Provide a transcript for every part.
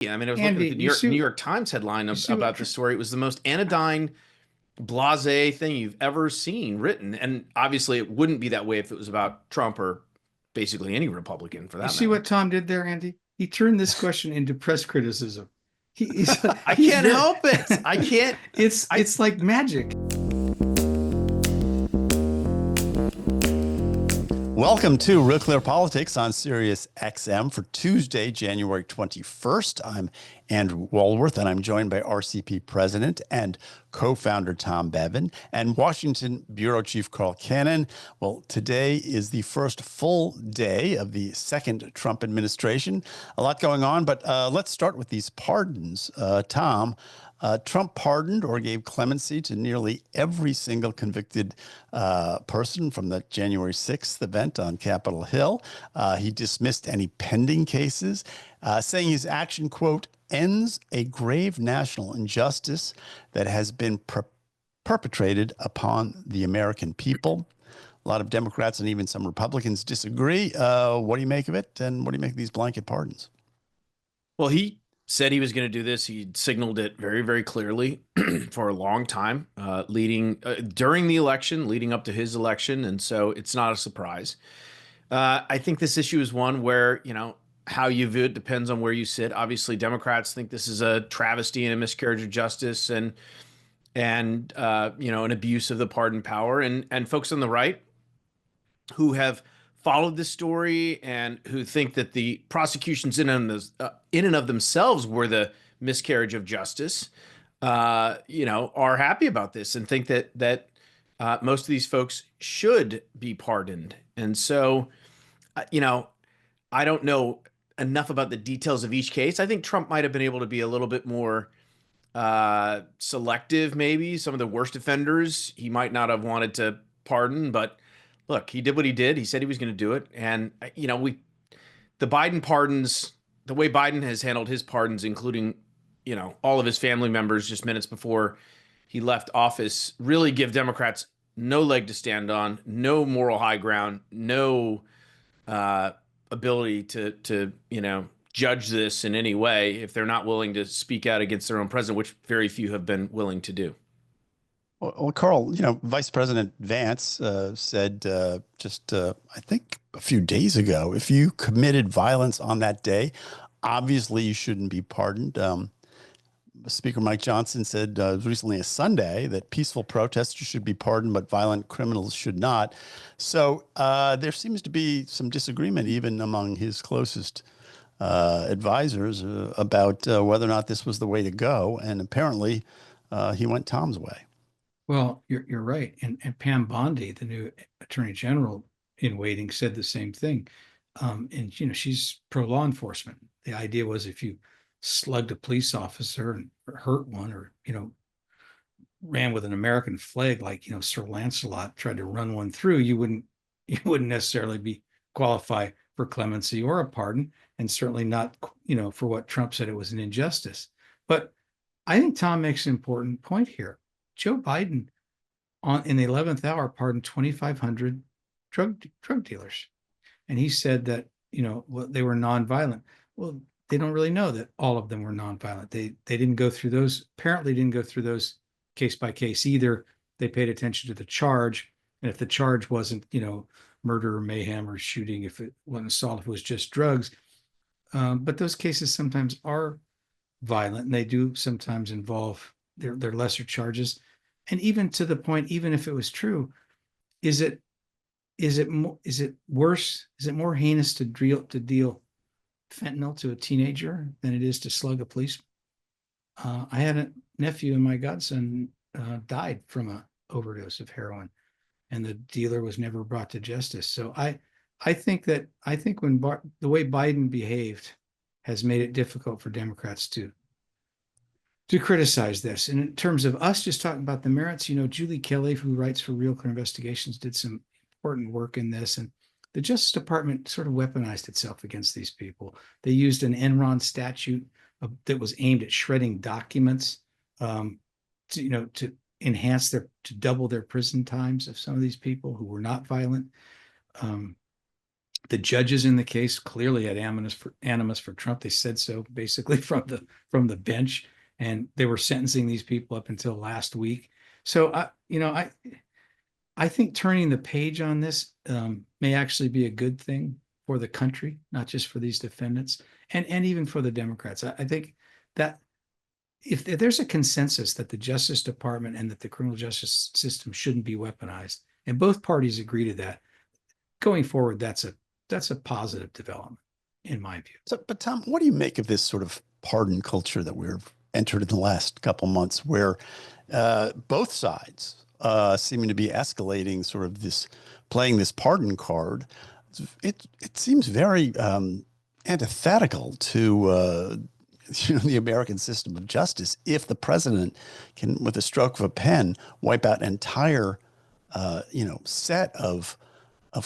Yeah, I mean, I was looking at Andy, the you see, New York Times headline you see what about this story. It was the most anodyne, blasé thing you've ever seen written, and obviously, it wouldn't be that way if it was about Trump or basically any Republican, for you that see matter. what Tom did there, Andy? He turned this question into press criticism. I He's can't very. help it. I can't. I It's like magic. Welcome to Real Clear Politics on Sirius XM for Tuesday, January 21st. I'm Andrew Walworth, and I'm joined by RCP President and co-founder Tom Bevan and Washington Bureau Chief Carl Cannon. Well, today is the first full day of the second Trump administration. A lot going on, but let's start with these pardons. Tom, Trump pardoned or gave clemency to nearly every single convicted person from the January 6th event on Capitol Hill. He dismissed any pending cases, saying his action, quote, ends a grave national injustice that has been perpetrated upon the American people. A lot of Democrats and even some Republicans disagree. What do you make of it? And what do you make of these blanket pardons? Well, he said he was going to do this. He signaled it very, very clearly for a long time, during the election, leading up to his election, and so it's not a surprise. I think this issue is one where, how you view it depends on where you sit. Obviously, Democrats think this is a travesty and a miscarriage of justice and an abuse of the pardon power, and folks on the right who have followed this story and who think that the prosecutions in and of themselves were the miscarriage of justice, are happy about this and think that most of these folks should be pardoned. And so, I don't know enough about the details of each case. I think Trump might have been able to be a little bit more selective, maybe. Some of the worst offenders he might not have wanted to pardon, but look, he did what he did. He said he was going to do it. And, the Biden pardons, the way Biden has handled his pardons, including, all of his family members just minutes before he left office, really give Democrats no leg to stand on, no moral high ground, no ability to judge this in any way if they're not willing to speak out against their own president, which very few have been willing to do. Well, Carl, Vice President Vance said I think a few days ago, if you committed violence on that day, obviously you shouldn't be pardoned. Speaker Mike Johnson said recently a Sunday that peaceful protesters should be pardoned, but violent criminals should not. So there seems to be some disagreement even among his closest advisors about whether or not this was the way to go. And apparently he went Tom's way. Well, you're right. And Pam Bondi, the new attorney general in waiting, said the same thing. And she's pro law enforcement. The idea was if you slugged a police officer and hurt one, or ran with an American flag like Sir Lancelot tried to run one through, you wouldn't necessarily be qualify for clemency or a pardon, and certainly not for what Trump said it was an injustice. But I think Tom makes an important point here. Joe Biden in the 11th hour pardoned 2,500 drug dealers, and he said that they were nonviolent. Well, they don't really know that all of them were nonviolent. They didn't go through those. Apparently, didn't go through those case by case either. They paid attention to the charge, and if the charge wasn't murder or mayhem or shooting, if it wasn't assault, if it was just drugs. But those cases sometimes are violent, and they do sometimes involve their lesser charges. And even to the point, even if it was true, is it worse? Is it more heinous to deal fentanyl to a teenager than it is to slug a policeman? I had a nephew, and my godson died from an overdose of heroin, and the dealer was never brought to justice. So I think when the way Biden behaved has made it difficult for Democrats to criticize this. And in terms of us just talking about the merits, Julie Kelly, who writes for Real Clear Investigations, did some important work in this. And the Justice Department sort of weaponized itself against these people. They used an Enron statute that was aimed at shredding documents to enhance to double their prison times of some of these people who were not violent. The judges in the case clearly had animus for Trump. They said so basically from the bench, and they were sentencing these people up until last week. So I think turning the page on this may actually be a good thing for the country, not just for these defendants, and even for the Democrats. I think that if there's a consensus that the Justice Department and that the criminal justice system shouldn't be weaponized, and both parties agree to that, going forward, that's a positive development in my view. So, but Tom, what do you make of this sort of pardon culture that we've entered in the last couple months, where both sides seeming to be escalating sort of this, playing this pardon card? It seems very antithetical to the American system of justice. If the president can, with a stroke of a pen, wipe out an entire set of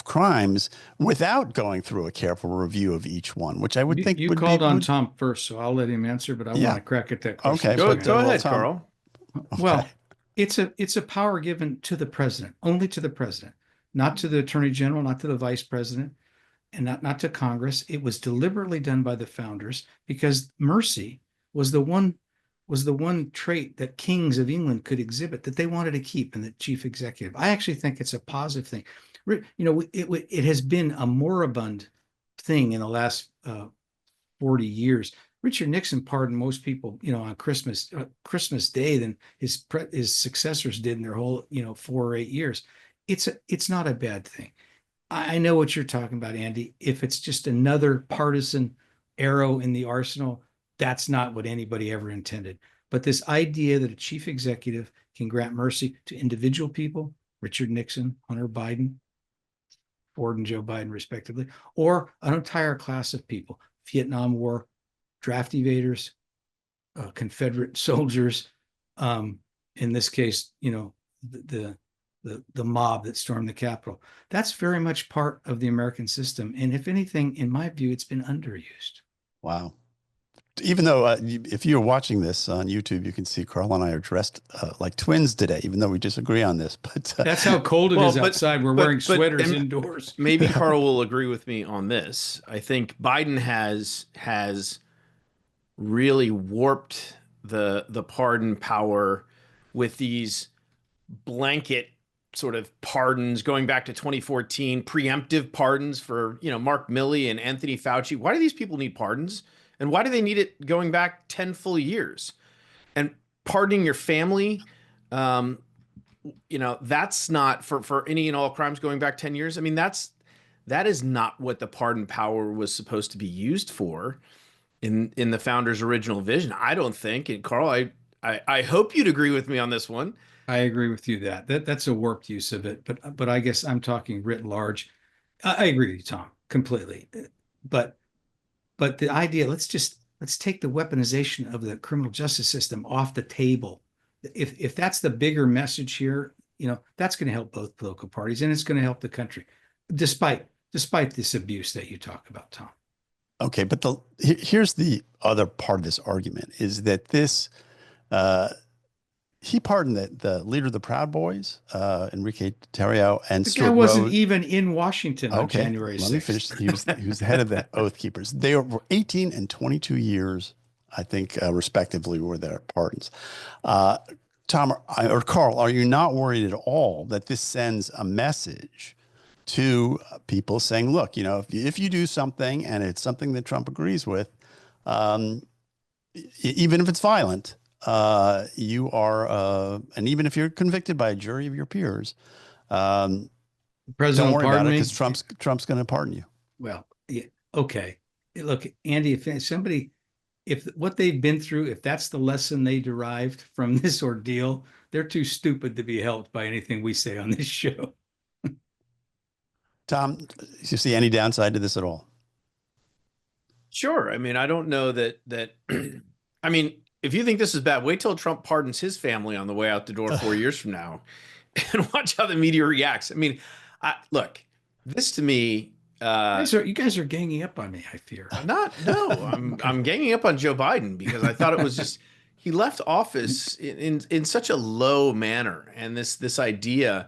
crimes without going through a careful review of each one, which I would think you would called be, on Tom first, so I'll let him answer, but I want to crack at that question. Okay, go ahead, Tom. Carl. Okay. Well, it's a power given to the president, only to the president, not to the attorney general, not to the vice president, and not to Congress. It was deliberately done by the founders because mercy was the one trait that kings of England could exhibit that they wanted to keep in the chief executive. I actually think it's a positive thing. It has been a moribund thing in the last 40 years. Richard Nixon pardoned most people, on Christmas Day than his successors did in their whole, 4 or 8 years. It's not a bad thing. I know what you're talking about, Andy. If it's just another partisan arrow in the arsenal, that's not what anybody ever intended. But this idea that a chief executive can grant mercy to individual people, Richard Nixon, Hunter Biden, Ford and Joe Biden, respectively, or an entire class of people, Vietnam War, draft evaders, Confederate soldiers, in this case, the mob that stormed the Capitol. That's very much part of the American system. And if anything, in my view, it's been underused. Wow. Even though if you're watching this on YouTube, you can see Carl and I are dressed like twins today, even though we disagree on this. But that's how cold it is outside. We're wearing sweaters indoors. Maybe Carl will agree with me on this. I think Biden has really warped the pardon power with these blanket sort of pardons going back to 2014, preemptive pardons for, Mark Milley and Anthony Fauci. Why do these people need pardons? And why do they need it going back 10 full years? And pardoning your family, that's not for any and all crimes going back 10 years. I mean, that is not what the pardon power was supposed to be used for in the founders' original vision, I don't think. And Carl, I hope you'd agree with me on this one. I agree with you that's a warped use of it, but I guess I'm talking writ large. I agree with you, Tom, completely. But the idea, let's take the weaponization of the criminal justice system off the table. If that's the bigger message here, that's going to help both political parties and it's going to help the country, despite this abuse that you talk about, Tom. Okay, but here's the other part of this argument is that this he pardoned the leader of the Proud Boys, Enrique Tarrio, and the guy wasn't even in Washington on January 6th. Let me finish. He was the head of the Oath Keepers. They were 18 and 22 years, I think, respectively, were their pardons. Tom or Carl, are you not worried at all that this sends a message to people saying, look, if you do something and it's something that Trump agrees with, even if it's violent, you are, and even if you're convicted by a jury of your peers, President, don't worry about it because Trump's going to pardon you. Well, yeah, okay. Look, Andy, if what they've been through, if that's the lesson they derived from this ordeal, they're too stupid to be helped by anything we say on this show. Tom, do you see any downside to this at all? Sure. I mean, I don't know that I mean, if you think this is bad, wait till Trump pardons his family on the way out the door 4 years from now and watch how the media reacts. I mean, look, this to me, you guys are ganging up on me, I fear. I'm ganging up on Joe Biden because I thought it was just, he left office in such a low manner. And this idea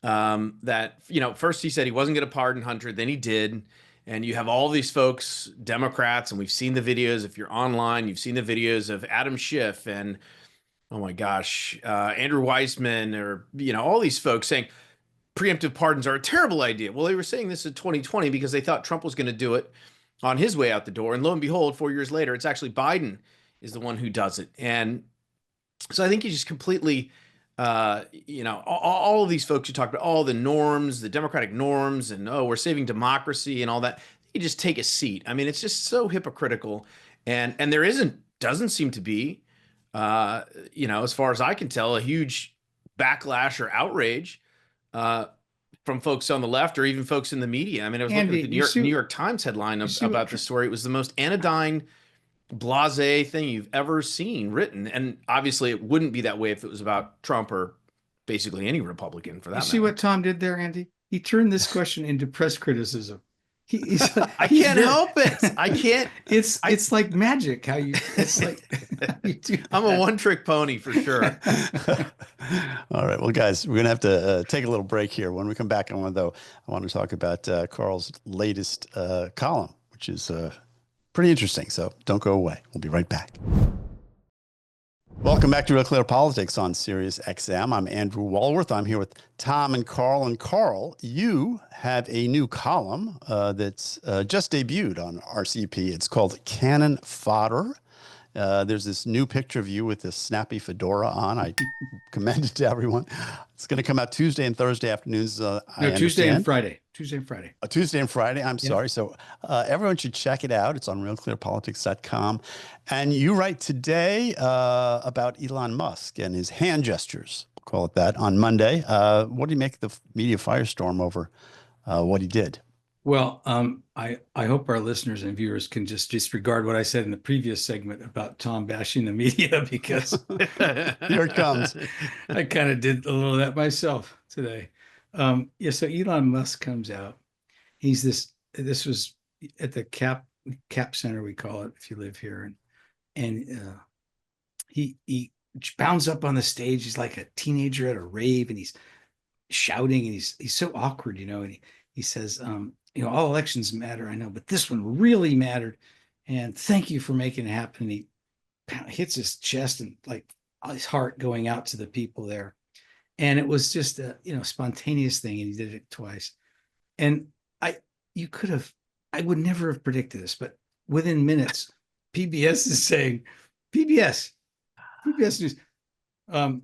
that, first he said he wasn't going to pardon Hunter, then he did. And you have all these folks, Democrats, and we've seen the videos. If you're online, you've seen the videos of Adam Schiff and, oh my gosh, Andrew Weissman, or, all these folks saying preemptive pardons are a terrible idea. Well, they were saying this in 2020 because they thought Trump was going to do it on his way out the door. And lo and behold, 4 years later, it's actually Biden is the one who does it. And so I think you just completely, all of these folks you talked about, all the norms, the democratic norms, and we're saving democracy and all that. You just take a seat. I mean, it's just so hypocritical, and there doesn't seem to be, as far as I can tell, a huge backlash or outrage from folks on the left or even folks in the media. I mean, I was looking at the New York Times headline about this story. It was the most anodyne, blasé thing you've ever seen written, and obviously it wouldn't be that way if it was about Trump or basically any Republican for that matter. See what Tom did there, Andy? He turned this question into press criticism. I can't help it. I can't. It's like magic. It's like I'm a one-trick pony for sure. All right, well, guys, we're gonna have to take a little break here. When we come back, I want to talk about Carl's latest column, which is pretty interesting. So don't go away. We'll be right back. Welcome back to Real Clear Politics on Sirius XM. I'm Andrew Walworth. I'm here with Tom and Carl. And Carl, you have a new column that's just debuted on RCP. It's called Cannon Fodder. There's this new picture of you with this snappy fedora on. I commend it to everyone. It's going to come out Tuesday and Thursday afternoons. Tuesday and Friday. Tuesday and Friday. Tuesday and Friday. I'm sorry. So everyone should check it out. It's on RealClearPolitics.com. And you write today about Elon Musk and his hand gestures, we'll call it that, on Monday. What do you make of the media firestorm over what he did? Well, I hope our listeners and viewers can just disregard what I said in the previous segment about Tom bashing the media, because here it comes. I kind of did a little of that myself today. So Elon Musk comes out. This was at the Cap Center, we call it, if you live here, and he bounds up on the stage. He's like a teenager at a rave, and he's shouting, and he's so awkward, and he says, all elections matter, I know, but this one really mattered. And thank you for making it happen. And he hits his chest and like his heart going out to the people there. And it was just a, spontaneous thing. And he did it twice. And I would never have predicted this, but within minutes, PBS is saying, PBS News, Elon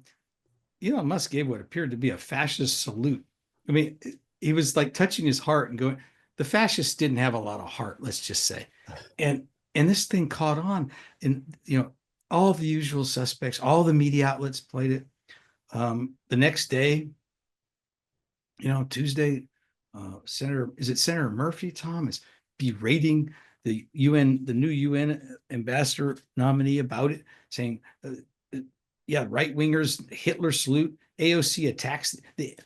Musk gave what appeared to be a fascist salute. I mean, he was like touching his heart and going, the fascists didn't have a lot of heart, let's just say. And this thing caught on, and, all the usual suspects, all the media outlets played it. The next day, Tuesday, Senator Murphy, Tom, is berating the new UN ambassador nominee about it, saying, right wingers, Hitler salute. AOC attacks the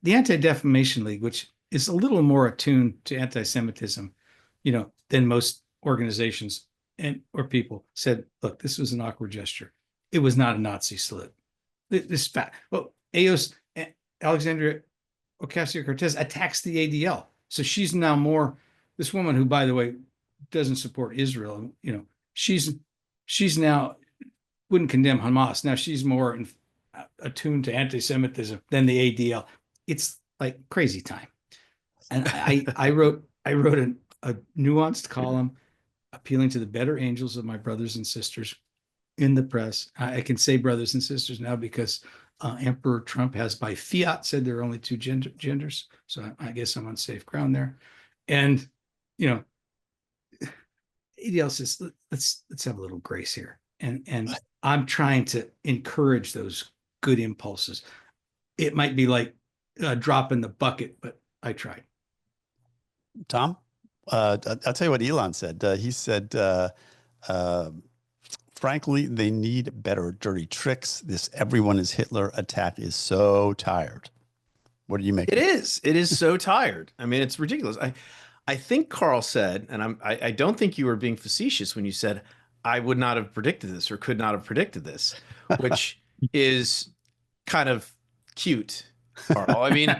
Anti-Defamation League, which is a little more attuned to anti-Semitism, than most organizations or people, said, look, this was an awkward gesture. It was not a Nazi salute. This fact. Well, Alexandria Ocasio-Cortez attacks the ADL. So she's now more, this woman who, by the way, doesn't support Israel, she's now wouldn't condemn Hamas. Now she's more attuned to anti-Semitism than the ADL. It's like crazy time. And I wrote a nuanced column appealing to the better angels of my brothers and sisters in the press. I can say brothers and sisters now because Emperor Trump has by fiat said there are only two genders. So I guess I'm on safe ground there. And, ADL says, let's have a little grace here. And I'm trying to encourage those good impulses. It might be like a drop in the bucket, but I tried. Tom, I'll tell you what Elon said. He said, frankly, they need better dirty tricks. This everyone is Hitler attack is so tired. What do you make? It is so tired. I mean, it's ridiculous. I think Carl said, and I don't think you were being facetious when you said, I would not have predicted this or could not have predicted this, which is kind of cute. Carl. I mean,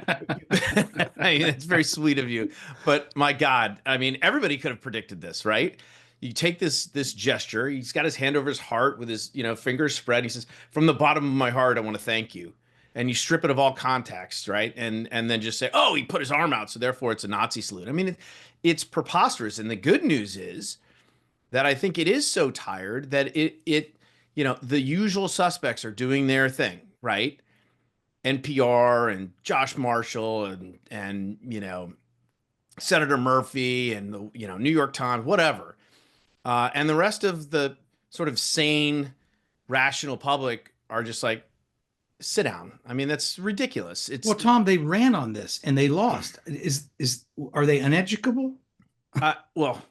it's very sweet of you, but my God, I mean, everybody could have predicted this, right? You take this gesture. He's got his hand over his heart with his fingers spread. He says, "From the bottom of my heart, I want to thank you." And you strip it of all context, right? And then just say, "Oh, he put his arm out, so therefore it's a Nazi salute." I mean, it's preposterous. And the good news is that I think it is so tired that the usual suspects are doing their thing, right? NPR and Josh Marshall and Senator Murphy and the New York Times, whatever, and the rest of the sort of sane, rational public are just like, sit down. I mean, that's ridiculous. Well, Tom, they ran on this and they lost. Are they uneducable? Well,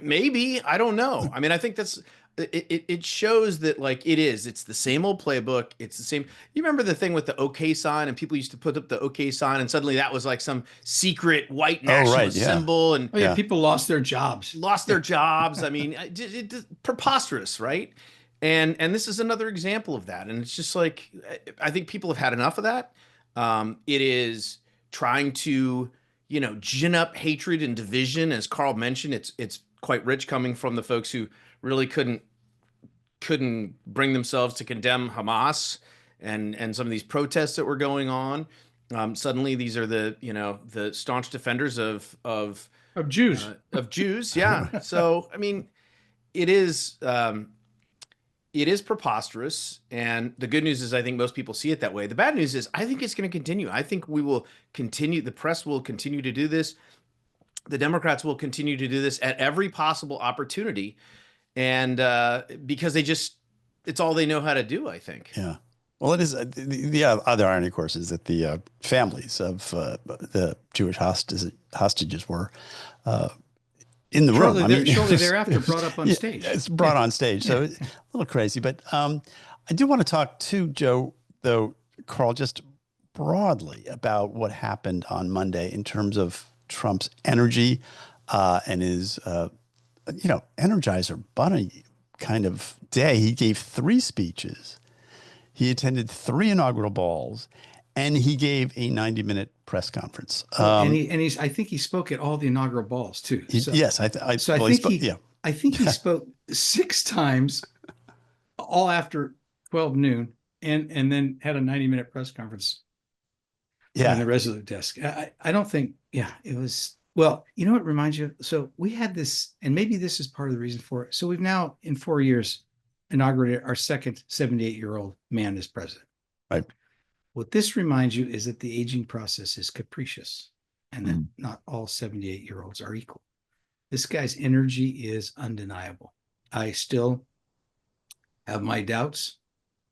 maybe, I don't know. I mean, I think it shows that it's the same old playbook. It's the same. You remember the thing with the OK sign, and people used to put up the OK sign, and suddenly that was like some secret white nationalist symbol. And people lost their jobs. I mean, preposterous, right? And this is another example of that. And it's just like, I think people have had enough of that. It is trying to, gin up hatred and division. As Carl mentioned, it's quite rich coming from the folks who really couldn't bring themselves to condemn Hamas and some of these protests that were going on. Suddenly, these are the staunch defenders of Jews. Of Jews, yeah. So I mean, it is preposterous, and the good news is I think most people see it that way. The bad news is I think it's going to continue. I think we will continue. The press will continue to do this. The Democrats will continue to do this at every possible opportunity. And because it's all they know how to do, I think. Yeah. Well, it is. The other irony, of course, is that the families of the Jewish hostages were in the room. Shortly thereafter, brought up on stage. It's brought on stage. So it's a little crazy. But I do want to talk to Joe, though, Carl, just broadly about what happened on Monday in terms of Trump's energy and his Energizer Bunny kind of day. He gave 3 speeches. He attended 3 inaugural balls, and he gave a 90-minute press conference. I think he spoke at all the inaugural balls too. Yes, I think he spoke 6 times, all after 12 noon, and then had a 90-minute press conference. Yeah, on the resolute desk. I don't think. Yeah, it was. Well, you know what reminds you? So we had this, and maybe this is part of the reason for it. So we've now, in 4 years, inaugurated our second 78-year-old man as president. Right. What this reminds you is that the aging process is capricious, and that not all 78-year-olds are equal. This guy's energy is undeniable. I still have my doubts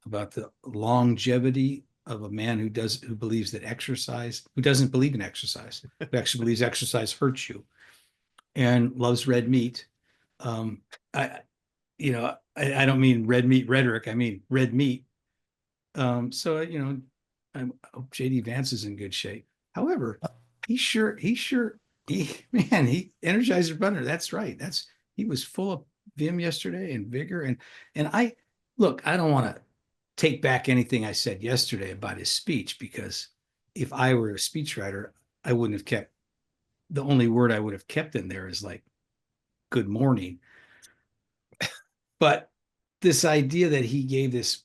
about the longevity of a man who doesn't believe in exercise, who actually believes exercise hurts you, and loves red meat. I don't mean red meat rhetoric. I mean red meat. So I hope JD Vance is in good shape. However, he Energizer Bunny. That's right. He was full of vim yesterday and vigor. And I don't want to take back anything I said yesterday about his speech, because if I were a speechwriter, I wouldn't have kept, the only word I would have kept in there is like good morning. But this idea that he gave this,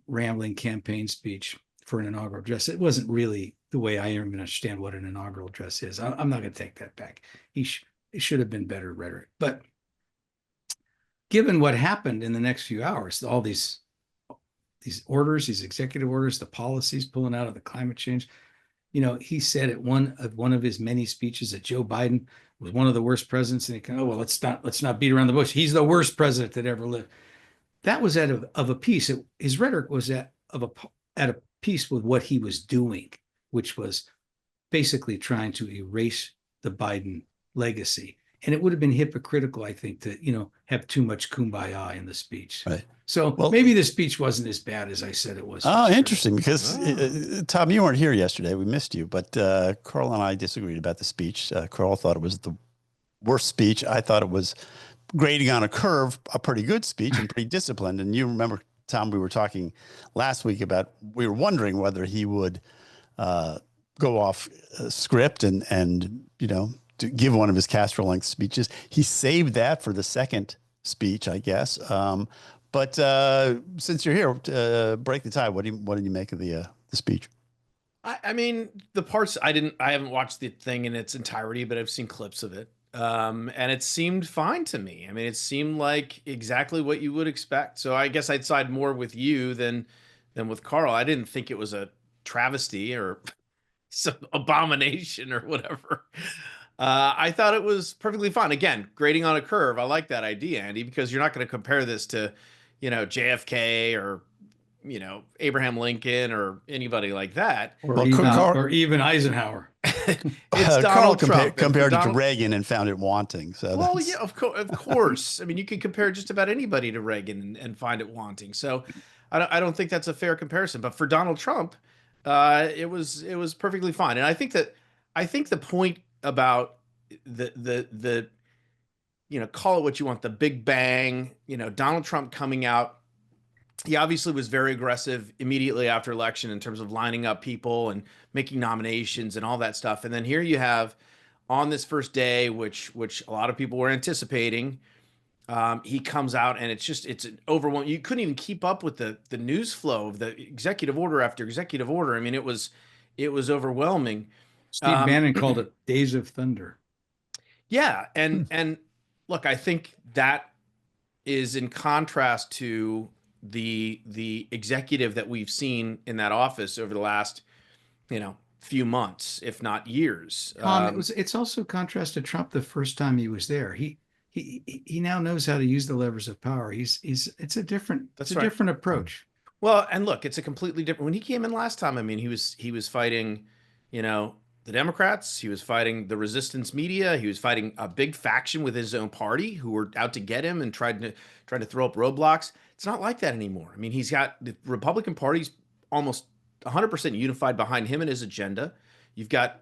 rambling campaign speech for an inaugural address, it wasn't really the way I even understand what an inaugural address is. I'm not going to take that back. It should have been better rhetoric. But given what happened in the next few hours, all these orders, these executive orders, the policies pulling out of the climate change, he said at one of his many speeches that Joe Biden was one of the worst presidents, and he can, let's not beat around the bush. He's the worst president that ever lived. That was of a piece. His rhetoric was at a piece with what he was doing, which was basically trying to erase the Biden legacy. And it would have been hypocritical, I think, to have too much kumbaya in the speech. Right. So maybe the speech wasn't as bad as I said it was. Oh, interesting, because Tom, you weren't here yesterday. We missed you, but Carl and I disagreed about the speech. Carl thought it was the worst speech. I thought it was grading on a curve, a pretty good speech and pretty disciplined. And you remember Tom, we were talking last week about, we were wondering whether he would go off script and to give one of his Castro-length speeches. He saved that for the second speech, I guess. But since you're here, break the tie. What did you make of the speech? I mean, the parts I haven't watched the thing in its entirety, but I've seen clips of it. And it seemed fine to me. I mean, it seemed like exactly what you would expect. So I guess I'd side more with you than with Carl. I didn't think it was a travesty or some abomination or whatever. I thought it was perfectly fine. Again, grading on a curve. I like that idea, Andy, because you're not going to compare this to, JFK or, Abraham Lincoln or anybody like that. Or even Eisenhower. It's Donald Trump. Compared it to Reagan and found it wanting. So well, yeah, of course. I mean, you could compare just about anybody to Reagan and find it wanting. So I don't think that's a fair comparison. But for Donald Trump, it was perfectly fine. And I think the point about the call it what you want, the Big Bang, Donald Trump coming out, he obviously was very aggressive immediately after election in terms of lining up people and making nominations and all that stuff. And then here you have on this first day, which a lot of people were anticipating, he comes out and it's an overwhelming. You couldn't even keep up with the news flow of the executive order after executive order. I mean, it was overwhelming. Steve Bannon called it Days of Thunder. Yeah, and look, I think that is in contrast to the executive that we've seen in that office over the last, few months, if not years. It's also contrast to Trump the first time he was there. He now knows how to use the levers of power. It's a different approach. Well, and look, it's a completely different. When he came in last time, I mean, he was fighting, the Democrats. He was fighting the resistance media. He was fighting a big faction with his own party who were out to get him and trying to throw up roadblocks. It's not like that anymore. I mean, he's got the Republican Party's almost 100% unified behind him and his agenda.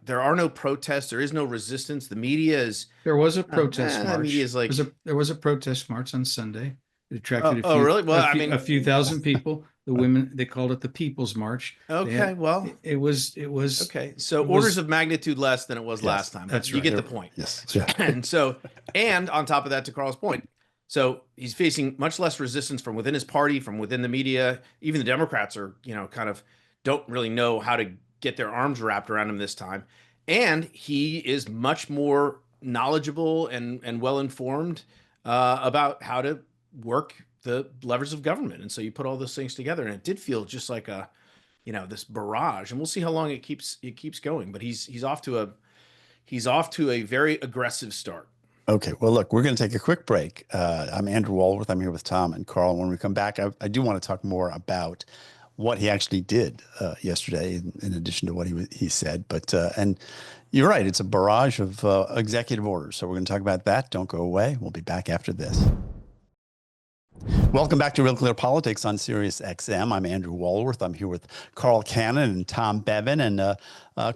There are no protests. There is no resistance. The media is. There was a protest march. The media is like. There was a protest march on Sunday. It attracted really? Well, a few thousand people. The women, they called it the People's March. Okay, well, it was okay. So orders of magnitude less than it was last time. That's right. You get the point. Yes. And on top of that, to Carl's point, so he's facing much less resistance from within his party, from within the media. Even the Democrats are, kind of don't really know how to get their arms wrapped around him this time. And he is much more knowledgeable and well-informed about how to work the levers of government. And so you put all those things together and it did feel just like this barrage, and we'll see how long it keeps going, but he's off to a very aggressive start. Okay. Well, look, we're going to take a quick break. I'm Andrew Walworth. I'm here with Tom and Carl. When we come back, I do want to talk more about what he actually did yesterday, in addition to what he said. But and you're right, it's a barrage of executive orders. So we're going to talk about that. Don't go away. We'll be back after this. Welcome back to Real Clear Politics on Sirius XM. I'm Andrew Walworth. I'm here with Carl Cannon and Tom Bevan. And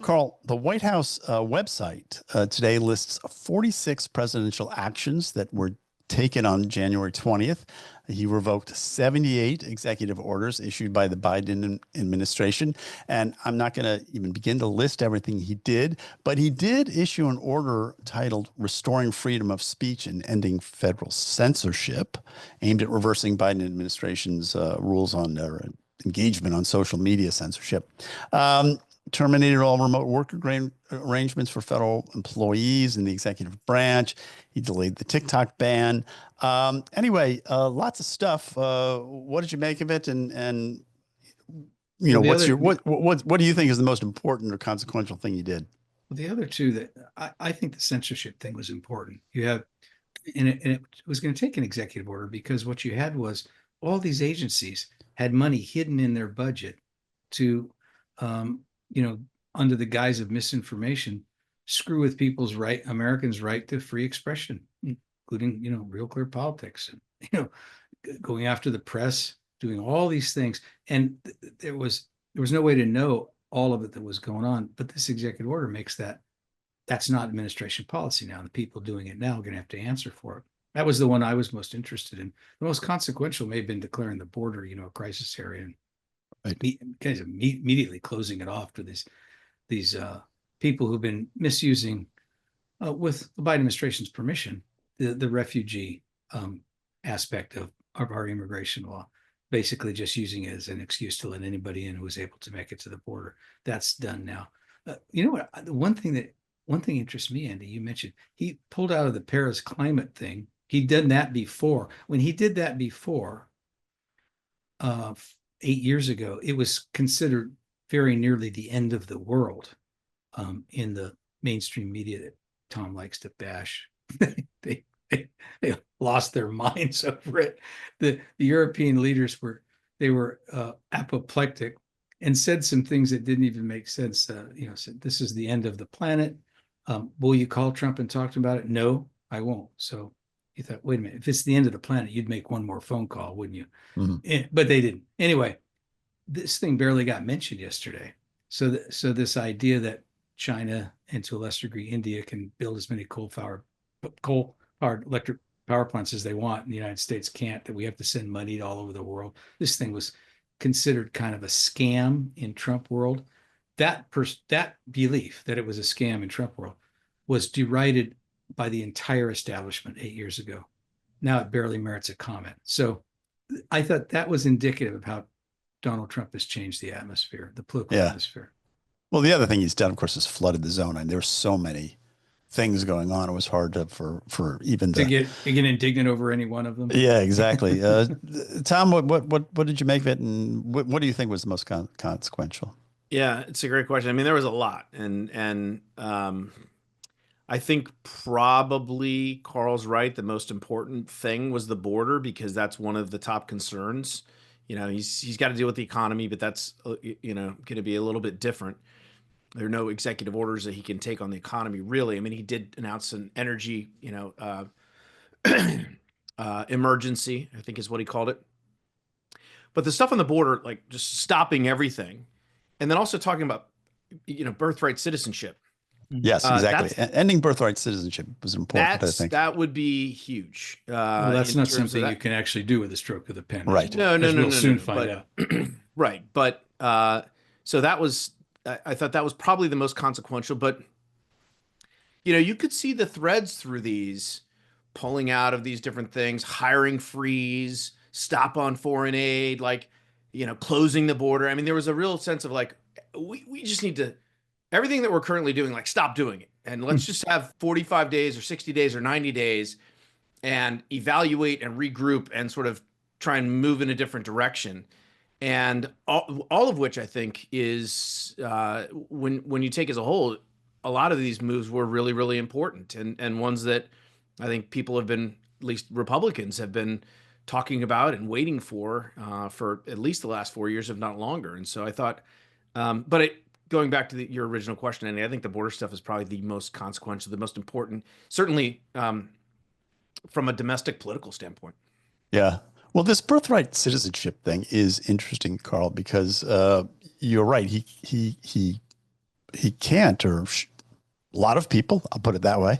Carl, the White House website today lists 46 presidential actions that were taken on January 20th. He revoked 78 executive orders issued by the Biden administration. And I'm not going to even begin to list everything he did, but he did issue an order titled Restoring Freedom of Speech and Ending Federal Censorship, aimed at reversing Biden administration's rules on their engagement on social media censorship. Terminated all remote work arrangements for federal employees in the executive branch. He delayed the TikTok ban. Anyway, lots of stuff. What did you make of it? And what do you think is the most important or consequential thing he did? Well, the other two that I think the censorship thing was important. You have, and it was going to take an executive order because what you had was all these agencies had money hidden in their budget to, under the guise of misinformation, screw with Americans' right to free expression, including, RealClearPolitics, and, going after the press, doing all these things. And there was no way to know all of it that was going on. But this executive order makes that's not administration policy now. The people doing it now are going to have to answer for it. That was the one I was most interested in. The most consequential may have been declaring the border, a crisis area, and kind of immediately closing it off to these people who've been misusing, with the Biden administration's permission, the refugee aspect of our immigration law, basically just using it as an excuse to let anybody in who was able to make it to the border. That's done now. You know what? One thing interests me, Andy. You mentioned he pulled out of the Paris climate thing. He'd done that before. When he did that before, 8 years ago, it was considered very nearly the end of the world in the mainstream media that Tom likes to bash. they lost their minds over it. The European leaders were apoplectic and said some things that didn't even make sense. Said this is the end of the planet. Will you call Trump and talk to him about it? No, I won't. So you thought, wait a minute, if it's the end of the planet, you'd make one more phone call, wouldn't you? Mm-hmm. But they didn't. Anyway, this thing barely got mentioned yesterday. So this idea that China, and to a lesser degree India, can build as many coal-powered electric power plants as they want, and the United States can't, that we have to send money all over the world. This thing was considered kind of a scam in Trump world. That belief that it was a scam in Trump world was derided by the entire establishment 8 years ago. Now it barely merits a comment. So I thought that was indicative of how Donald Trump has changed the atmosphere, the political atmosphere. Well, the other thing he's done, of course, is flooded the zone. And there were so many things going on. It was hard for even to get indignant over any one of them. Yeah, exactly. Tom, what did you make of it, and what do you think was the most consequential? Yeah, it's a great question. I mean, there was a lot, and I think probably Carl's right. The most important thing was the border, because that's one of the top concerns. He's got to deal with the economy, but that's going to be a little bit different. There are no executive orders that he can take on the economy, really. I mean, he did announce an energy, emergency, I think is what he called it. But the stuff on the border, like just stopping everything, and then also talking about, birthright citizenship. Yes, exactly. Ending birthright citizenship was important, I think. That would be huge. Well, that's not something you can actually do with a stroke of the pen. Right. No. We'll soon find out. Right. But so that was, I thought that was probably the most consequential. But, you could see the threads through these, pulling out of these different things, hiring freeze, stop on foreign aid, closing the border. I mean, there was a real sense of we just need to, everything that we're currently doing, stop doing it. And let's just have 45 days or 60 days or 90 days and evaluate and regroup and sort of try and move in a different direction. And all of which I think is, when you take as a whole, a lot of these moves were really, really important, and ones that I think people have been, at least Republicans have been talking about and waiting for at least the last 4 years, if not longer. And so I thought, going back to your original question, Andy, I think the border stuff is probably the most consequential, the most important, certainly from a domestic political standpoint. Yeah. Well, this birthright citizenship thing is interesting, Carl, because you're right. He can't, or a lot of people, I'll put it that way,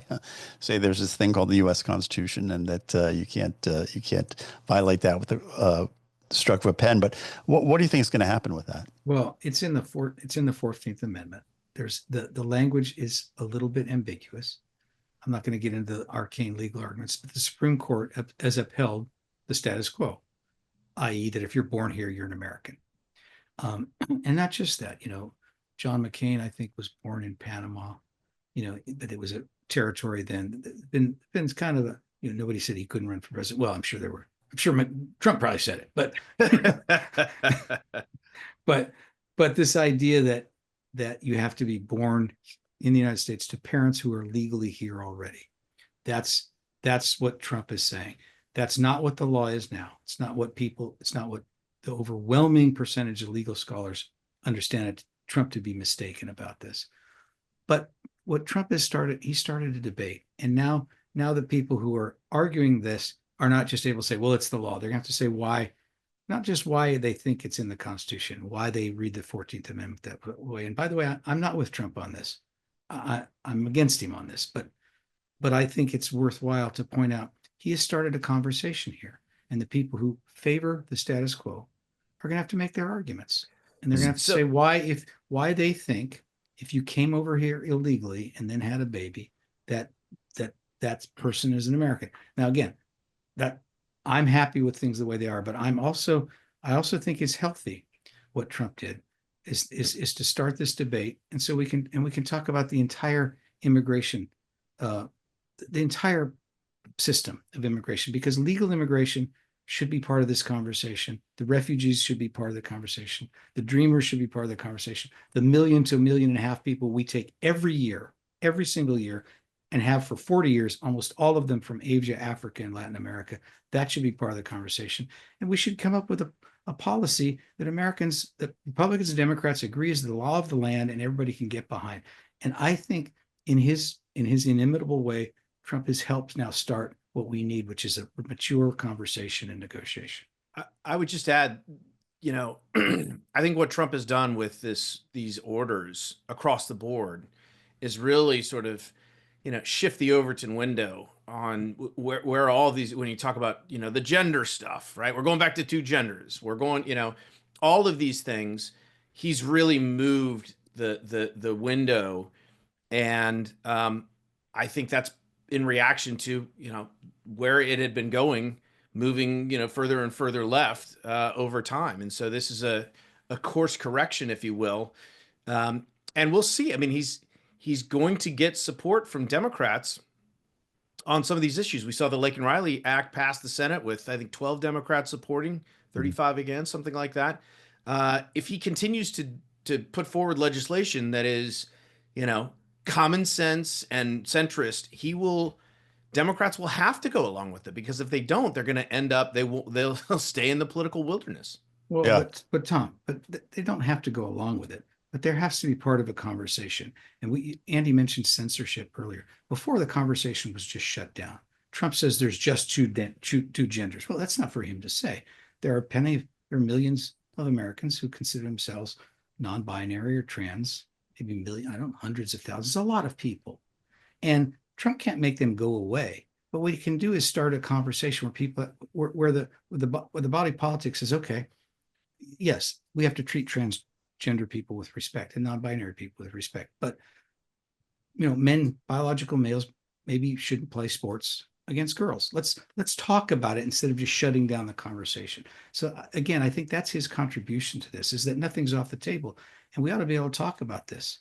say there's this thing called the U.S. Constitution, and that you can't violate that with a stroke of a pen. But what do you think is going to happen with that? Well, it's in the 14th Amendment. There's the language is a little bit ambiguous. I'm not going to get into the arcane legal arguments, but the Supreme Court has upheld the status quo, i.e. that if you're born here, you're an American. And not just that, John McCain, I think, was born in Panama, but it was a territory then. Been kind of a, nobody said he couldn't run for president. Well, I'm sure Trump probably said it, but this idea that you have to be born in the United States to parents who are legally here already. That's what Trump is saying. That's not what the law is now. It's not what the overwhelming percentage of legal scholars understand Trump to be mistaken about this. But what Trump has started, he started a debate. And now the people who are arguing this are not just able to say, well, it's the law. They're going to have to say why, not just why they think it's in the Constitution, why they read the 14th Amendment that way. And by the way, I'm not with Trump on this. I'm against him on this, but I think it's worthwhile to point out he has started a conversation here. And the people who favor the status quo are going to have to make their arguments. And they're going to have to say why they think if you came over here illegally and then had a baby, that person is an American. Now, again, that I'm happy with things the way they are, but I also think it's healthy what Trump did is to start this debate, and so we can talk about the entire immigration, the entire system of immigration, because legal immigration should be part of this conversation. The refugees should be part of the conversation. The dreamers should be part of the conversation. The 1 million to 1.5 million people we take every year, every single year, and have for 40 years, almost all of them from Asia, Africa, and Latin America. That should be part of the conversation. And we should come up with a policy that that Republicans and Democrats agree is the law of the land and everybody can get behind. And I think in his inimitable way, Trump has helped now start what we need, which is a mature conversation and negotiation. I would just add, I think what Trump has done with these orders across the board is really sort of, shift the Overton window on where all these, when you talk about, the gender stuff, right? We're going back to 2 genders. We're going, all of these things, he's really moved the window. And I think that's in reaction to, where it had been going, moving, further and further left over time. And so this is a course correction, if you will. And we'll see. I mean, he's going to get support from Democrats on some of these issues. We saw the Lake and Riley Act pass the Senate with, I think, 12 Democrats supporting, 35 against, something like that. If he continues to put forward legislation that is, common sense and centrist, Democrats will have to go along with it, because if they don't, they're going to end up, they'll stay in the political wilderness. Well, yeah. but Tom, they don't have to go along with it. But there has to be part of a conversation. And Andy mentioned censorship earlier. Before, the conversation was just shut down. Trump says there's just two genders. Well, that's not for him to say. There are millions of Americans who consider themselves non-binary or trans, maybe hundreds of thousands, a lot of people. And Trump can't make them go away. But what he can do is start a conversation where people, where the body politic says, okay, yes, we have to treat transgender people with respect and non-binary people with respect. But, biological males maybe shouldn't play sports against girls. Let's talk about it instead of just shutting down the conversation. So again, I think that's his contribution to this, is that nothing's off the table. And we ought to be able to talk about this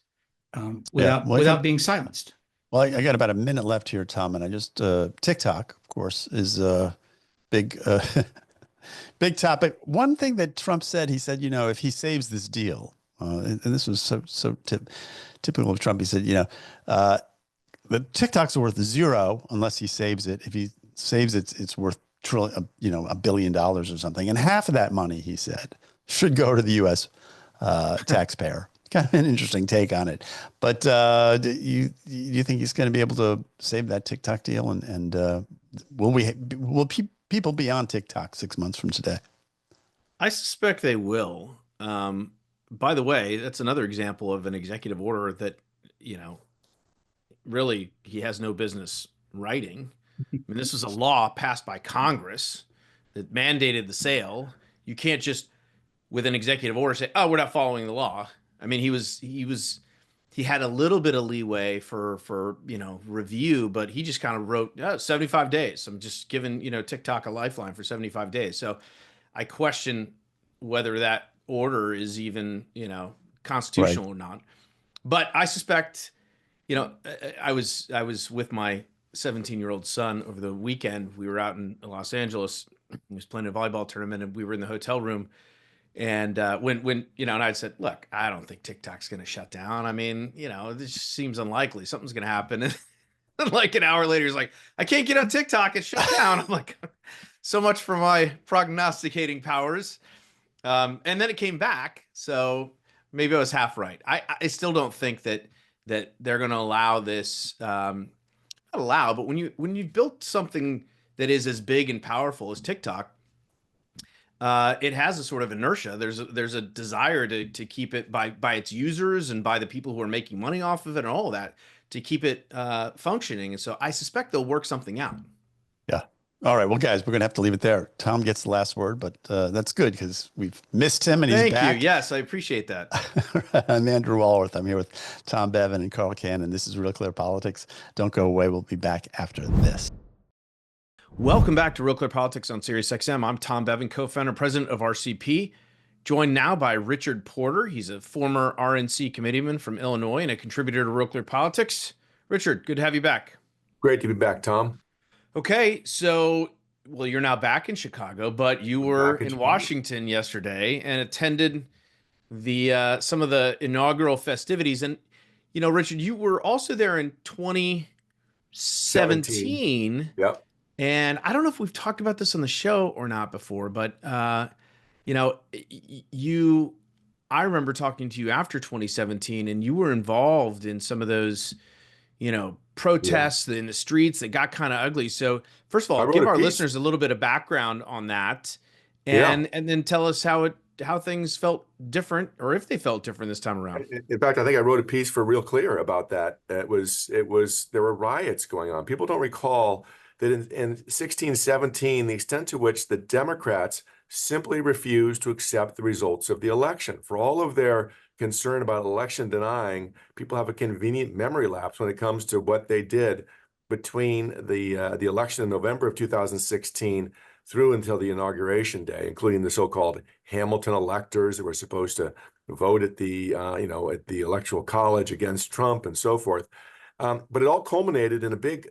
without being silenced. Well, I got about a minute left here, Tom, and I just TikTok, of course, is a big big topic. One thing that Trump said, he said, if he saves this deal, and this was so typical of Trump, he said, the TikToks are worth 0 unless he saves it. If he saves it, it's worth $1 billion or something, and half of that money, he said, should go to the U.S. Taxpayer. Kind of an interesting take on it, but do you think he's going to be able to save that TikTok deal? And will people be on TikTok 6 months from today? I suspect they will. By the way, that's another example of an executive order that, really he has no business writing. I mean, this was a law passed by Congress that mandated the sale. You can't just, with an executive order, say, "Oh, we're not following the law." I mean, he had a little bit of leeway for review, but he just kind of wrote 75 days. I'm just giving, TikTok a lifeline for 75 days. So I question whether that order is even, constitutional or not. But I suspect, I was with my 17-year-old son over the weekend. We were out in Los Angeles. He was playing a volleyball tournament, and we were in the hotel room. And when and I said, look, I don't think TikTok's going to shut down. I mean, this just seems unlikely. Something's going to happen. And like an hour later, he's like, I can't get on TikTok. It's shut down. I'm like, so much for my prognosticating powers. And then it came back. So maybe I was half right. I still don't think that they're going to allow this, not allow, but when you built something that is as big and powerful as TikTok, it has a sort of inertia. There's a desire to keep it by its users and by the people who are making money off of it and all of that, to keep it functioning. And so I suspect they'll work something out. Yeah. All right. Well, guys, we're going to have to leave it there. Tom gets the last word, but that's good because we've missed him and he's Thank you. back. Yes, I appreciate that. I'm Andrew Walworth. I'm here with Tom Bevan and Carl Cannon. This is Real Clear Politics. Don't go away. We'll be back after this. Welcome back to Real Clear Politics on SiriusXM. I'm Tom Bevan, co-founder, president of RCP, joined now by Richard Porter. He's a former RNC committeeman from Illinois and a contributor to Real Clear Politics. Richard, good to have you back. Great to be back, Tom. Okay, so, well, you're now back in Chicago, but you were in Washington yesterday and attended the some of the inaugural festivities. And, you know, Richard, you were also there in 2017. Yep. And I don't know if we've talked about this on the show or not before, but you know, I remember talking to you after 2017, and you were involved in some of those, you know, protests in the streets that got kind of ugly. So first of all, give our listeners a little bit of background on that, and then tell us how things felt different, or if they felt different this time around. In fact, I think I wrote a piece for Real Clear about that. There were riots going on. People don't recall that in 1617, the extent to which the Democrats simply refused to accept the results of the election. For all of their concern about election denying, people have a convenient memory lapse when it comes to what they did between the election in November of 2016 through until the inauguration day, including the so-called Hamilton electors that were supposed to vote at the at the electoral college against Trump and so forth. But it all culminated in a big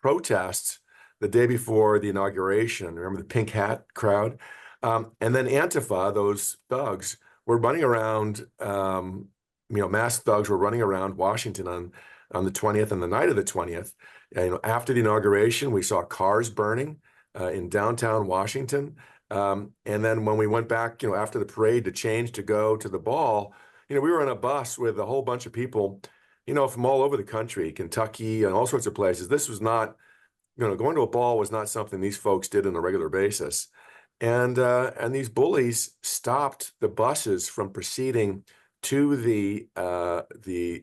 protest the day before the inauguration. Remember the pink hat crowd? And then Antifa, those thugs, were running around, masked thugs were running around Washington on the 20th and the night of the 20th. After the inauguration, we saw cars burning in downtown Washington. And then when we went back, after the parade to change to go to the ball, we were on a bus with a whole bunch of people, from all over the country, Kentucky and all sorts of places. This was not, going to a ball was not something these folks did on a regular basis. And these bullies stopped the buses from proceeding to the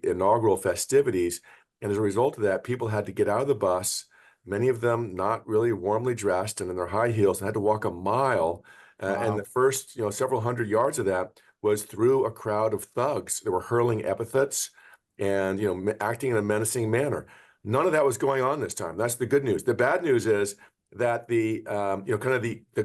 inaugural festivities. And as a result of that, people had to get out of the bus, many of them not really warmly dressed and in their high heels, and had to walk a mile. And the first, several hundred yards of that was through a crowd of thugs that were hurling epithets and, acting in a menacing manner. None of that was going on this time. That's the good news. The bad news is that the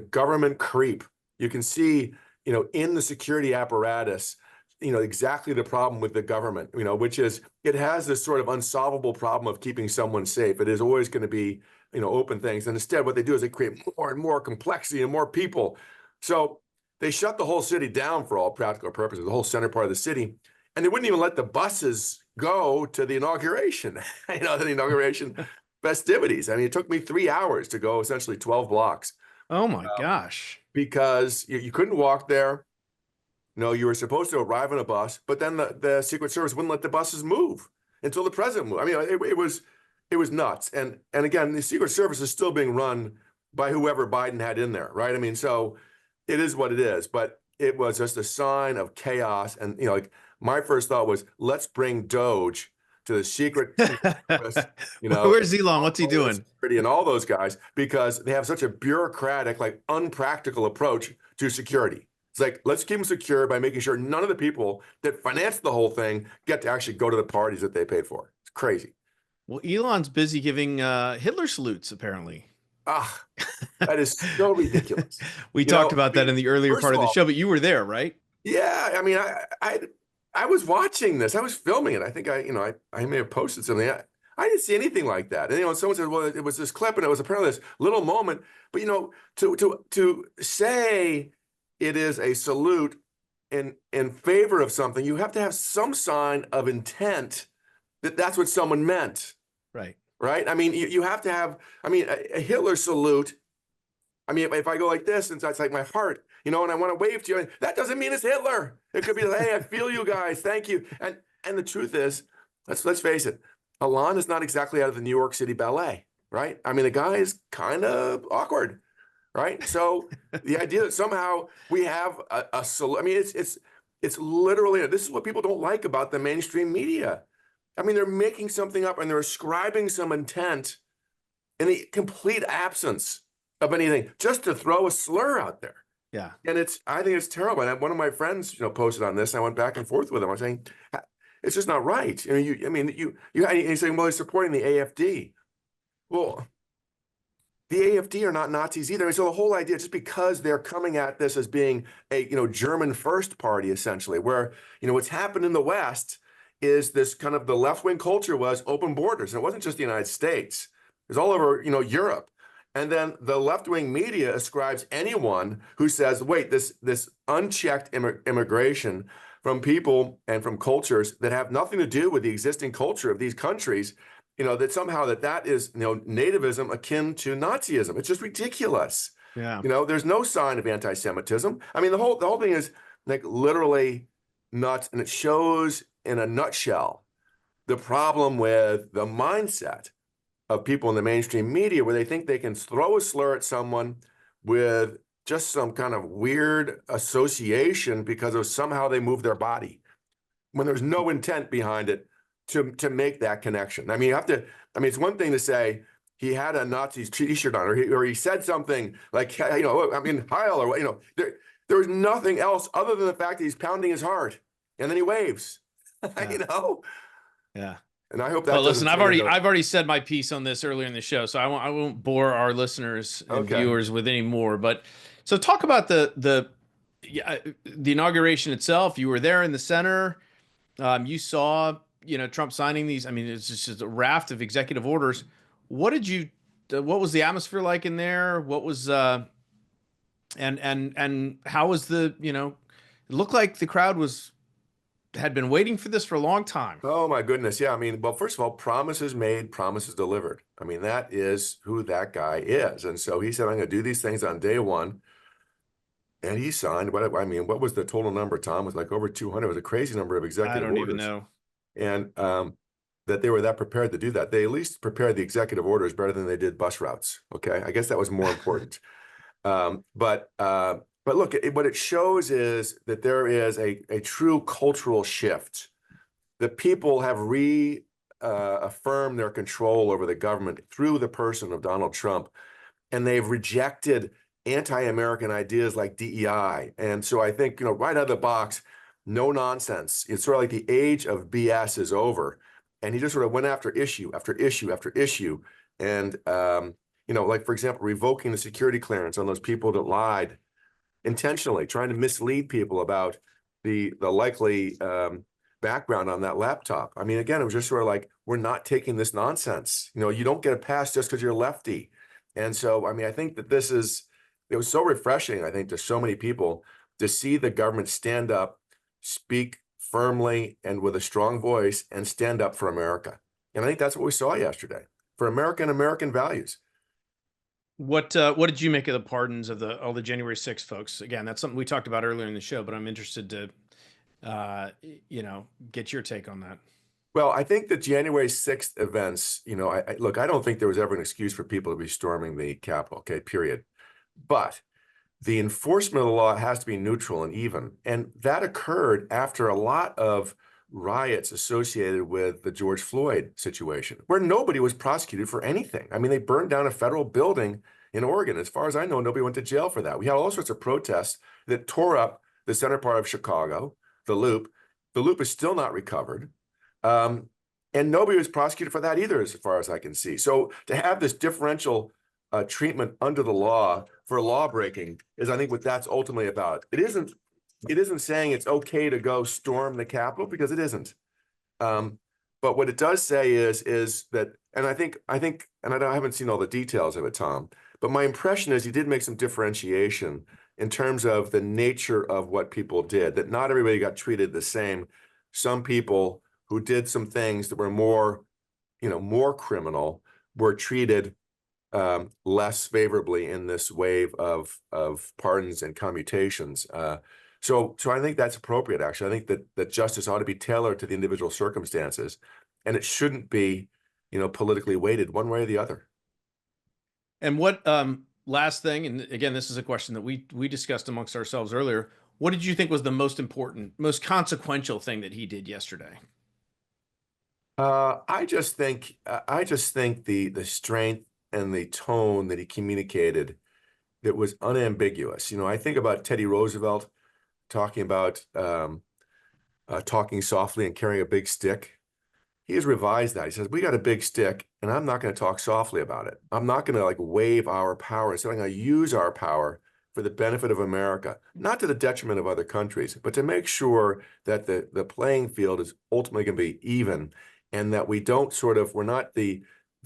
government creep, you can see, in the security apparatus, exactly the problem with the government, which is it has this sort of unsolvable problem of keeping someone safe. It is always going to be, open things. And instead, what they do is they create more and more complexity and more people. So they shut the whole city down for all practical purposes, the whole center part of the city. And they wouldn't even let the buses go to the inauguration, the inauguration festivities. I mean, it took me 3 hours to go essentially 12 blocks. Oh my gosh. Because you couldn't walk there. No, you were supposed to arrive on a bus, but then the Secret Service wouldn't let the buses move until the president moved. I mean, it was nuts. And again, the Secret Service is still being run by whoever Biden had in there, right? I mean, so it is what it is, but it was just a sign of chaos. And, my first thought was, let's bring Doge to the Secret Service, Where's Elon? What's he doing? And all those guys, because they have such a bureaucratic, unpractical approach to security. It's like, let's keep them secure by making sure none of the people that finance the whole thing get to actually go to the parties that they paid for. It's crazy. Well, Elon's busy giving Hitler salutes, apparently. That is so ridiculous. We talked about that in the earlier part of the show, but you were there, right? Yeah. I mean, I was watching this. I was filming it. I think I may have posted something. I didn't see anything like that. And someone said, well, it was this clip and it was apparently this little moment. But to say it is a salute in favor of something, you have to have some sign of intent that that's what someone meant. Right. Right. I mean, you have to have, a Hitler salute. I mean, if I go like this, and that's like my heart, and I want to wave to you, that doesn't mean it's Hitler. It could be like, hey, I feel you guys. Thank you. And the truth is, let's face it, Elon is not exactly out of the New York City Ballet, right? I mean, the guy is kind of awkward, right? So the idea that somehow we have a salute, I mean, it's literally, this is what people don't like about the mainstream media. I mean, they're making something up and they're ascribing some intent in the complete absence of anything, just to throw a slur out there. Yeah. And I think it's terrible. And one of my friends, posted on this. And I went back and forth with him. I was saying, it's just not right. And he's saying, well, he's supporting the AFD. Well, the AFD are not Nazis either. And so the whole idea, just because they're coming at this as being a, German first party, essentially, where, what's happened in the West is this kind of the left-wing culture was open borders. And it wasn't just the United States. It was all over, Europe. And then the left-wing media ascribes anyone who says, wait, this unchecked immigration from people and from cultures that have nothing to do with the existing culture of these countries, that somehow that is, nativism akin to Nazism. It's just ridiculous. Yeah. There's no sign of anti-Semitism. I mean, the whole thing is like literally nuts, and it shows in a nutshell the problem with the mindset of people in the mainstream media, where they think they can throw a slur at someone with just some kind of weird association because of somehow they move their body, when there's no intent behind it to make that connection. I mean, it's one thing to say he had a Nazi t-shirt on, or he said something like, Heil, or, there was nothing else other than the fact that he's pounding his heart and then he waves, Yeah. And I hope that. Well, listen, I've already said my piece on this earlier in the show, so I won't bore our listeners and viewers with any more. But so talk about the inauguration itself. You were there in the center. You saw, Trump signing these. I mean, it's just a raft of executive orders. What was the atmosphere like in there? What was and how was it looked like the crowd had been waiting for this for a long time. Oh my goodness. Yeah. I mean, well, first of all, promises made, promises delivered. I mean, that is who that guy is. And so he said, I'm going to do these things on day one. And he signed, what was the total number, Tom? It was like over 200. It was a crazy number of executive orders. I don't even know. And that they were that prepared to do that. They at least prepared the executive orders better than they did bus routes. Okay. I guess that was more important. But look, what it shows is that there is a true cultural shift. The people have affirmed their control over the government through the person of Donald Trump, and they've rejected anti-American ideas like DEI. And so I think, right out of the box, no nonsense. It's sort of like the age of BS is over. And he just sort of went after issue after issue after issue. And, like, for example, revoking the security clearance on those people that lied intentionally, trying to mislead people about the likely background on that laptop. I mean, again, it was just sort of like, we're not taking this nonsense. You don't get a pass just because you're lefty. And so, I mean, I think that it was so refreshing, I think, to so many people to see the government stand up, speak firmly and with a strong voice, and stand up for America. And I think that's what we saw yesterday, for American values. What did you make of the pardons of all the January 6th folks? Again, that's something we talked about earlier in the show, but I'm interested to, get your take on that. Well, I think the January 6th events, look, I don't think there was ever an excuse for people to be storming the Capitol, okay, period. But the enforcement of the law has to be neutral and even. And that occurred after a lot of riots associated with the George Floyd situation, where nobody was prosecuted for anything. I mean, they burned down a federal building in Oregon. As far as I know, nobody went to jail for that. We had all sorts of protests that tore up the center part of Chicago, the Loop. The Loop is still not recovered. And nobody was prosecuted for that either, as far as I can see. So to have this differential treatment under the law for law breaking is, I think, what that's ultimately about. It isn't saying it's okay to go storm the Capitol, because it isn't. But what it does say is that, and I haven't seen all the details of it, Tom, but my impression is he did make some differentiation in terms of the nature of what people did, that not everybody got treated the same. Some people who did some things that were more criminal were treated less favorably in this wave of pardons and commutations. So I think that's appropriate, actually. I think that justice ought to be tailored to the individual circumstances, and it shouldn't be, politically weighted one way or the other. And what, last thing, and again, this is a question that we discussed amongst ourselves earlier. What did you think was the most important, most consequential thing that he did yesterday? I just think the strength and the tone that he communicated that was unambiguous. You know, I think about Teddy Roosevelt talking about talking softly and carrying a big stick. He has revised that. He says, we got a big stick, and I'm not going to talk softly about it. I'm not going to like wave our power. Instead, I'm going to use our power for the benefit of America, not to the detriment of other countries, but to make sure that the playing field is ultimately going to be even, and that we don't we're not the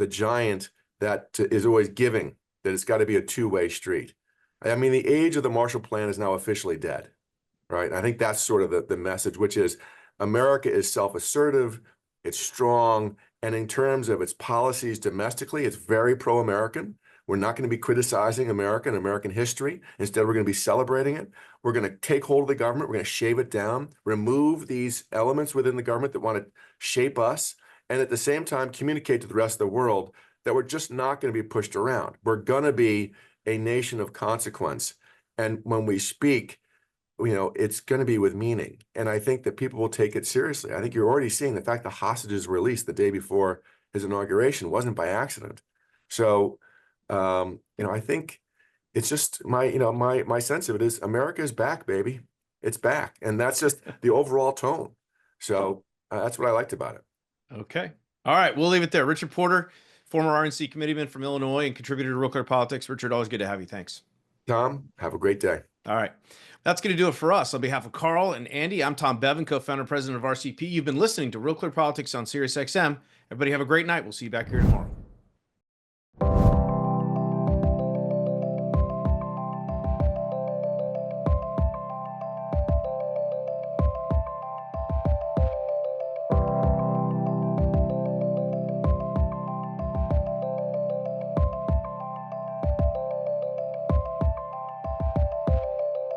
giant that is always giving, that it's got to be a two-way street. I mean, the age of the Marshall Plan is now officially dead, right? And I think that's sort of the message, which is America is self-assertive, it's strong, and in terms of its policies domestically, it's very pro-American. We're not going to be criticizing America and American history. Instead, we're going to be celebrating it. We're going to take hold of the government. We're going to shave it down, remove these elements within the government that want to shape us, and at the same time, communicate to the rest of the world that we're just not going to be pushed around. We're going to be a nation of consequence. And when we speak, you know, it's going to be with meaning. And I think that people will take it seriously. I think you're already seeing the fact the hostages were released the day before his inauguration wasn't by accident. So, you know, I think it's just my sense of it is America is back, baby. It's back. And that's just the overall tone. So that's what I liked about it. Okay. All right. We'll leave it there. Richard Porter, former RNC committeeman from Illinois and contributor to Real Clear Politics. Richard, always good to have you. Thanks. Tom, have a great day. All right. That's going to do it for us. On behalf of Carl and Andy, I'm Tom Bevan, co-founder and president of RCP. You've been listening to Real Clear Politics on SiriusXM. Everybody have a great night. We'll see you back here tomorrow.